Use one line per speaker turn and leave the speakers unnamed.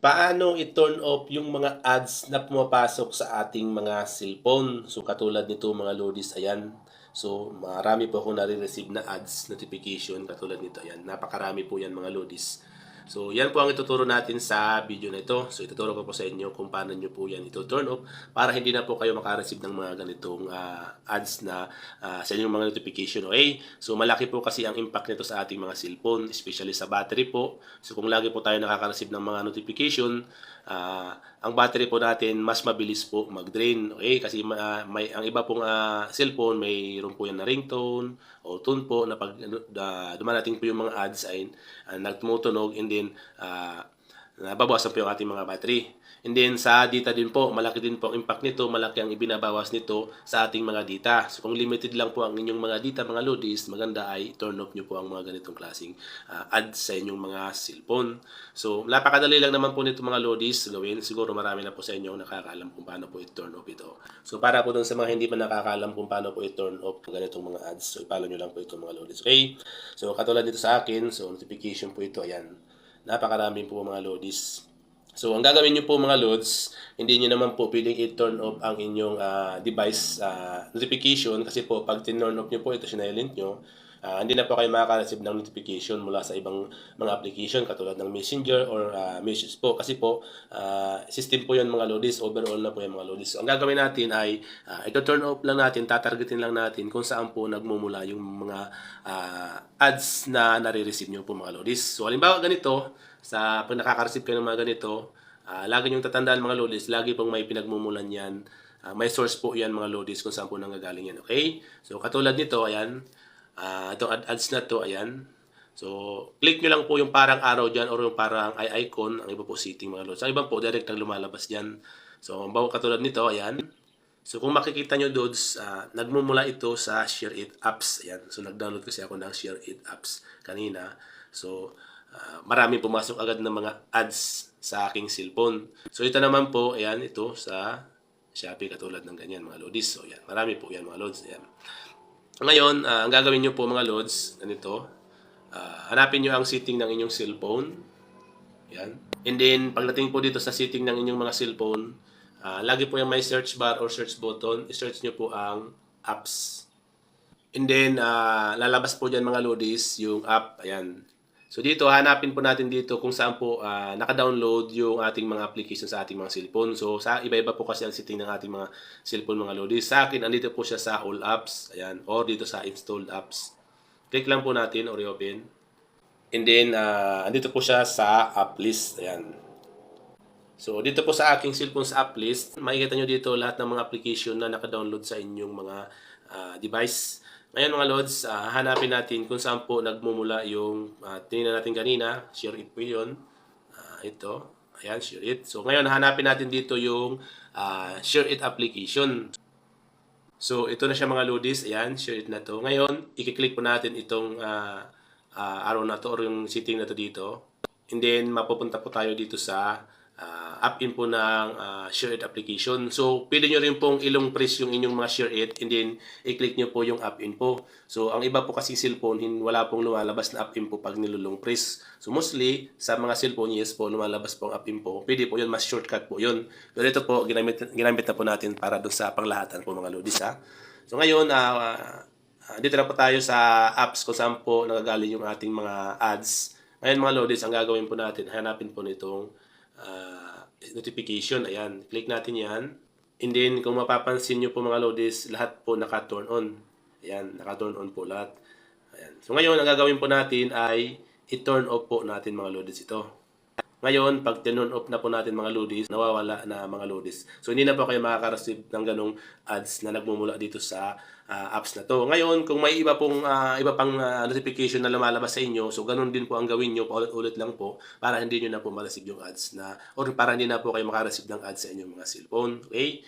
Paano i-turn off yung mga ads na pumapasok sa ating mga cellphone? So katulad nito mga lodis, ayan. So marami po akong nare-receive na ads notification katulad nito, ayan. Napakarami po yan mga lodis. So yan po ang ituturo natin sa video na ito. So ituturo ko po sa inyo kung paano nyo po yan ito-turn off para hindi na po kayo makareceive ng mga ganitong ads na sa inyong mga notification. Okay? So malaki po kasi ang impact nito sa ating mga cellphone, especially sa battery po. So kung lagi po tayo nakaka-receive ng mga notification, ang battery po natin mas mabilis po mag-drain. Okay? Kasi ang iba pong cellphone, mayroon po yan na ringtone o tune po na pag dumarating po yung mga ads ay nagtumutunog and then nababawasan po yung ating mga battery. And then sa data din po, malaki din po ang impact nito, malaki ang ibinabawas nito sa ating mga data. So kung limited lang po ang inyong mga data, mga lodis, maganda ay turn off nyo po ang mga ganitong klaseng ads sa inyong mga cellphone. So napakadali lang naman po nito mga lodis gawin. Siguro marami na po sa inyo nakakaalam kung paano po i-turn off ito. So para po dun sa mga hindi pa nakakaalam kung paano po i-turn off ganitong mga ads, so ipalo nyo lang po ito mga lodis. Okay? So katulad dito sa akin, so notification po ito, ayan. Napakarami po mga lodis. So, ang gagawin nyo po mga lods, hindi nyo naman po pwedeng i-turn off ang inyong device notification kasi po pag tin-turn off nyo po ito, sinilent nyo, hindi na po kayo makaka-receive ng notification mula sa ibang mga application katulad ng Messenger or message po. Kasi po, system po yan mga lodis, overall na po yan mga lodis. So, ang gagawin natin ay ito turn off lang natin, tatargetin lang natin kung saan po nagmumula yung mga ads na nare-receive nyo po mga lodis. So, halimbawa ganito, pag nakaka-receive kayo ng mga ganito, lagi niyong tatandaan mga lodis, lagi pong may pinagmumulan yan. May source po yan mga lodis kung saan po nanggagaling yan. Okay? So, katulad nito, ayan. Itong ads na to, ayan. So, click nyo lang po yung parang arrow dyan or yung parang icon, ang iba po setting mga lodis. Ang iba po, direct ang lumalabas dyan. So, katulad nito, ayan. So, kung makikita nyo dods, nagmumula ito sa Share It apps. Ayan. So, nag-download kasi ako ng Share It apps kanina. So, marami pumasok agad ng mga ads sa aking cellphone. So, ito naman po, ayan, ito sa Shopee katulad ng ganyan, mga lodis. So, ayan, marami po yan, mga lods. Ayan. Ngayon, ang gagawin nyo po, mga lods, ganito, hanapin nyo ang setting ng inyong cellphone. Ayan. And then, pagdating po dito sa setting ng inyong mga cellphone, lagi po yung may search bar or search button, i-search nyo po ang apps. And then, lalabas po dyan mga lodis, yung app, ayan. So dito, hanapin po natin dito kung saan po naka-download yung ating mga application sa ating mga cellphone. So sa iba-iba po kasi ang setting ng ating mga cellphone mga lodis. Sa akin, andito po siya sa all apps, ayan, or dito sa installed apps. Click lang po natin or i-open. And then, andito po siya sa app list, ayan. So dito po sa aking cellphone sa app list, makikita nyo dito lahat ng mga application na naka-download sa inyong mga device. Ngayon mga lods, hanapin natin kung saan po nagmumula yung tinignan natin kanina. Share It po yun. Ito. Ayan, Share It. So ngayon, hanapin natin dito yung Share It application. So ito na siya mga lodis. Ayan, Share It na to. Ngayon, i-click po natin itong arrow na to or yung setting na to dito. And then, mapupunta po tayo dito sa app in po ng Share It application. So, pwede nyo rin pong ilong press yung inyong mga Share It and then i-click nyo po yung app in po. So, ang iba po kasi cellphone, wala pong lumalabas na app in po pag nilulong press. So, mostly, sa mga cellphone, yes po, lumalabas po ang app in po. Pwede po yun, mas shortcut po yun. Pero ito po, ginamit na po natin para doon sa panglahatan po mga lodis ha. So, ngayon, dito na po tayo sa apps kung saan po nagagaling yung ating mga ads. Ngayon mga lodis, ang gagawin po natin, hanapin po nitong notification. Ayan, click natin yan. And then, kung mapapansin nyo po mga lodis, lahat po naka-turn on. Ayan, naka-turn on po lahat. Ayan. So, ngayon, ang gagawin po natin ay i-turn off po natin mga lodis ito. Ngayon, pag turn off na po natin mga lodis, nawawala na mga lodis. So, hindi na po kayo makaka-receive ng ganong ads na nagmumula dito sa apps na to. Ngayon, kung may iba pang notification na lumalabas sa inyo, so ganun din po ang gawin nyo, paulit-ulit lang po, para hindi nyo na po ma-receive yung ads na, or para hindi na po kayo maka-receive ng ads sa inyong mga cellphone. Okay?